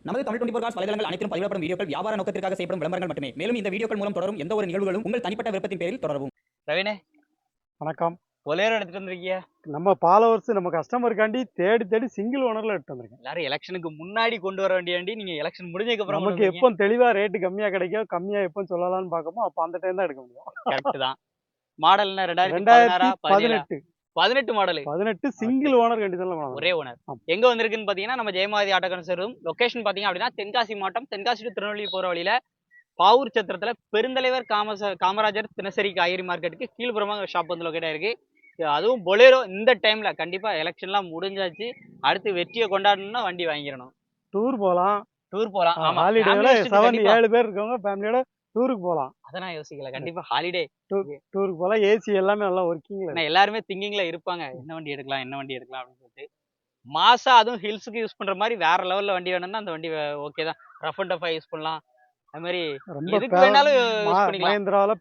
நமது தமிழ் 24 காஸ் வலைதளங்கள் அனைத்தும் பதிவிடப்படும் வீடியோக்கள் வியாபார நோக்கத்திற்காக செய்யப்படும் விளம்பரங்கள் மட்டுமே. மேலும் இந்த வீடியோக்கள் மூலம் தொடரும் எந்த ஒரு நிகழ்வுகளும் உங்கள் தனிப்பட்ட விருப்பத்தின் பேரில் தொடரவும். ரவினே, வணக்கம். பொலேரோ எடுத்துட்டு வந்திருக்கீங்க. நம்ம ஃபாலோவர்ஸ் நம்ம கஸ்டமருக்காண்டி தேடி தேடி சிங்கிள் ஓனர்ல எடுத்து வந்திருக்கேன். எல்லாரும் எலெக்ஷனுக்கு முன்னாடி கொண்டு வர வேண்டிய வண்டி நீங்க எலெக்ஷன் முடிஞ்சதுக்கு அப்புறம் நமக்கு எப்போ தெளிவா ரேட்டு கம்மியா கிடைக்கும், கம்மியா எப்போ சொல்லலாம்னு பார்க்கமோ அப்போ அந்த டைம் தான் எடுக்க முடியும். கரெக்ட் தான். மாடல் என்ன 2018 18 மாடல் 18 சிங்கிள் ஓனர் கண்டிஷன்ல ஒரே ஓனர். எங்க வந்திருக்குன்னு பாத்தீங்கன்னா நம்ம ஜெயமாதி ஆட்டோ கன்சர்வும் லொகேஷன் பாத்தீங்க அப்படின்னா தென்காசி மாவட்டம், தென்காசி டு திருநெல்வேலி போற வழியில பாவூர் சத்திரத்துல பெருந்தலைவர் காமராஜர் தினசரி காய்கறி மார்க்கெட்டுக்கு கீழ்புறமாக ஷாப் வந்து லொகேட் ஆயிருக்கு. அதுவும் பொலேரோ இந்த டைம்ல கண்டிப்பா எலெக்ஷன்லாம் முடிஞ்சாச்சு, அடுத்து வெற்றியை கொண்டாடணும்னா வண்டி வாங்கிடணும். டூர் போலாம். ஆமா, ஹாலிடேல 7 பேர் இருக்கவங்க ஃபேமிலியோட டூருக்கு போலாம். அத நான் யோசிக்கல. கண்டிப்பா ஹாலிடே டூருக்கு போலாம். ஏசி எல்லாமே நல்லா ஒர்க்கிங்ல. எல்லாருமே திங்கிங்ல இருப்பாங்க, என்ன வண்டி எடுக்கலாம் அப்படின்னு சொல்லிட்டு. மாசா அதுவும் ஹில்ஸுக்கு யூஸ் பண்ற மாதிரி வேற லெவல்ல வண்டி வேணும்னா அந்த வண்டி ஓகே தான். ரஃப் அண்ட் டஃபா யூஸ் பண்ணலாம். அது மாதிரி எதுக்கு வேணாலும் யூஸ் பண்ணிக்கலாம். மஹிந்திரால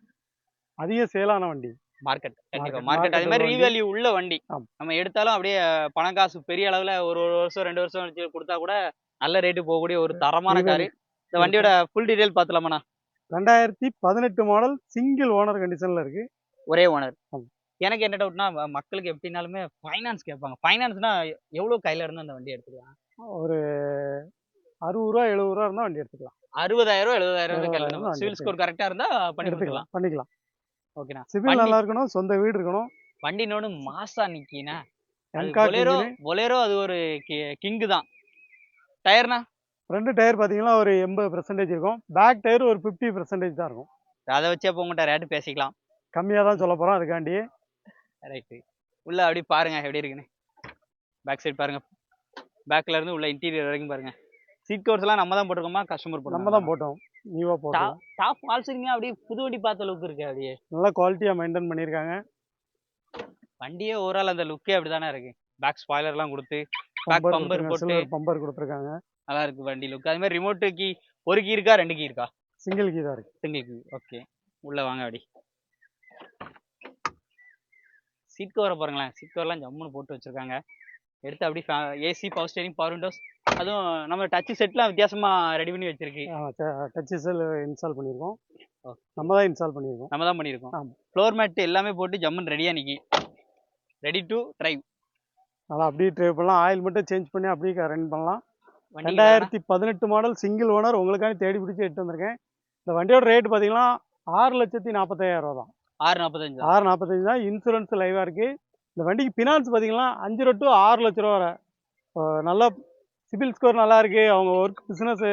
அதிக சேலான வண்டி. மார்க்கெட் கண்டிப்பா மார்க்கெட். அது மாதிரி ரீவேல்யூ உள்ள வண்டி நம்ம எடுத்தாலும் அப்படியே பணம் காசு பெரிய அளவுல ஒரு வருஷம் 2 வருஷம் வச்சு கொடுத்தா கூட நல்ல ரேட்டு போகக்கூடிய ஒரு தரமான காரு. இந்த வண்டியோட ஃபுல் டீடைல் பாத்துலாமாண்ணா? 2018 மாடல் சிங்கிள் ஓனர் கண்டிஷன்ல இருக்கு. ஒரே ஓனர். எனக்கு என்ன டவுட்னா, மக்களுக்கு எப்படினாலுமே ஃபைனான்ஸ் கேட்பாங்க. ஃபைனான்ஸ்னா எவ்வளவு கையில இருந்து அந்த வண்டி எடுத்துக்கலாம்? ஒரு 60 ரூபா 70 ரூபா இருந்தா வண்டி எடுத்துக்கலாம். 60,000 70,000 கையில இருந்தா சிவில் ஸ்கோர் கரெக்டா இருந்தா பண்ணிக்கலாம். ஓகேண்ணா. சிவில் நல்லா இருக்கணும், சொந்த வீடு இருக்கணும். வண்டி நோடு மாசா நிக்கினா பொலேரோ அது ஒரு கிங் தான். டயர்னா ஃப்ரண்ட் டயர் பாத்தீங்கன்னா ஒரு 80% இருக்கும். பேக் டயர் ஒரு 50% தான் இருக்கும். அதை வச்சே போங்கட்ட ரேட்டு பேசிக்கலாம். கம்மியா தான் சொல்ல போறோம் அதுக்காண்டி. ரைட்டு. உள்ள அப்படி பாருங்க எப்படி இருக்குன்னு. பேக் சைடு பாருங்க. பேக்ல இருந்து உள்ள இன்டீரியர் வரைக்கும் பாருங்க. சீட் கவர்ஸ் எல்லாம் நம்ம தான் போட்டுருக்கோமா, கஸ்டமர் போட்டு நம்ம தான் போட்டோம். நியூவா போட்டோம். டாப் வால் சீலிங் அப்படியே புது வண்டி பார்த்த லுக் இருக்கு. அப்படியே நல்ல குவாலிட்டியா மெயின்டைன் பண்ணிருக்காங்க. வண்டியே ஓவரால் அந்த லுக்கே அப்படிதானே இருக்கு. பேக் ஸ்பாய்லர் எல்லாம் கொடுத்து பேக் பம்பர் போட்டு பம்பர் கொடுத்துருக்காங்க. நல்லா இருக்கு வண்டி லுக். அது மாதிரி ரிமோட் கீ ஒரு கீ இருக்கா, 2 கீ இருக்கா? சிங்கிள் கீ தான் இருக்கு. Single key. ஓகே, உள்ள வாங்க. அப்படி சீட் கவரை பாருங்களேன். சீட் கவர்லாம் ஜம்முன்னு போட்டு வச்சிருக்காங்க. எடுத்து அப்படி AC, power steering, power Windows, அதுவும் நம்ம டச் செட்லாம் வித்தியாசமா ரெடி பண்ணி வச்சிருக்கு. டச் செல் இன்ஸ்டால் பண்ணியிருக்கோம். நம்ம தான் இன்ஸ்டால் பண்ணியிருக்கோம். நம்ம தான் பண்ணியிருக்கோம். ஃப்ளோர் மேட் எல்லாமே போட்டு ஜம்முன்னு ரெடியா நிக்கி, ரெடி டு டிரைவ். நல்லா அப்படியே டிரைவ் பண்ணலாம். ஆயில் மட்டும் சேஞ்ச் பண்ணி அப்படியே ரன் பண்ணலாம். 2018 மாடல் சிங்கிள் ஓனர் உங்களுக்காண்டி தேடி பிடிச்சி எடுத்து வந்திருக்கேன். இந்த வண்டியோட ரேட் பார்த்தீங்கன்னா 6,45,000 ரூபா தான். 6,45 தான். இன்சூரன்ஸ் லைவா இருக்கு. இந்த வண்டிக்கு பினான்ஸ் பார்த்தீங்கன்னா 5 to 6 லட்ச ரூபா வரை. நல்லா சிபில் ஸ்கோர் நல்லா இருக்கு. அவங்க ஒர்க் பிசினஸ்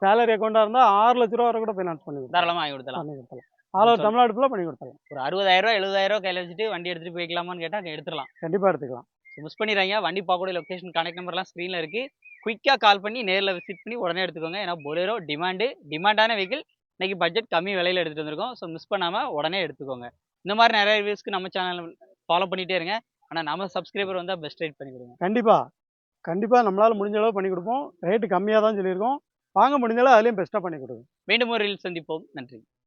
சேலரி அக்கௌண்டா இருந்தா 6 லட்ச ரூபா வரை கூட பினான்ஸ் பண்ணி தாராளமா வாங்கி கொடுத்தலாம். தமிழ்நாடு ஃபுல்லா பண்ணி கொடுத்தலாம். ஒரு 60,000 70,000 கையில வச்சுட்டு வண்டி எடுத்துட்டு போய்க்கலாமான்னு கேட்டா எடுத்துடலாம். கண்டிப்பா எடுத்துக்கலாம். மிஸ் பண்ணிடுறாங்க. வண்டி பார்க்கக்கூடிய லொகேஷன், கான்டாக்ட் நம்பர்லாம் ஸ்க்ரீன்ல இருக்கு. குயிக்காக கால் பண்ணி நேரில் விசிட் பண்ணி உடனே எடுத்துக்கோங்க. ஏன்னா பொலேரோ டிமாண்டான வெஹிக்கிள். இன்னைக்கு பட்ஜெட் கம்மி விலையில எடுத்துட்டு வந்திருக்கோம். ஸோ மிஸ் பண்ணாமல் உடனே எடுத்துக்கோங்க. இந்த மாதிரி நிறைய ரிவ்யூஸ்க்கு நம்ம சேனல் ஃபாலோ பண்ணிட்டே இருங்க. ஆனால் நம்ம சப்ஸ்கிரைபர் வந்தால் பெஸ்ட் ரேட் பண்ணி கொடுங்க. கண்டிப்பா நம்மளால முடிஞ்ச அளவு பண்ணி கொடுப்போம். ரேட்டு கம்மியாக தான் சொல்லியிருக்கோம். வாங்க முடிஞ்சாலும் அதுலேயும் பெஸ்ட்டாக பண்ணி கொடுங்க. மீண்டும் ஒரு ரீல் சந்திப்போம். நன்றி.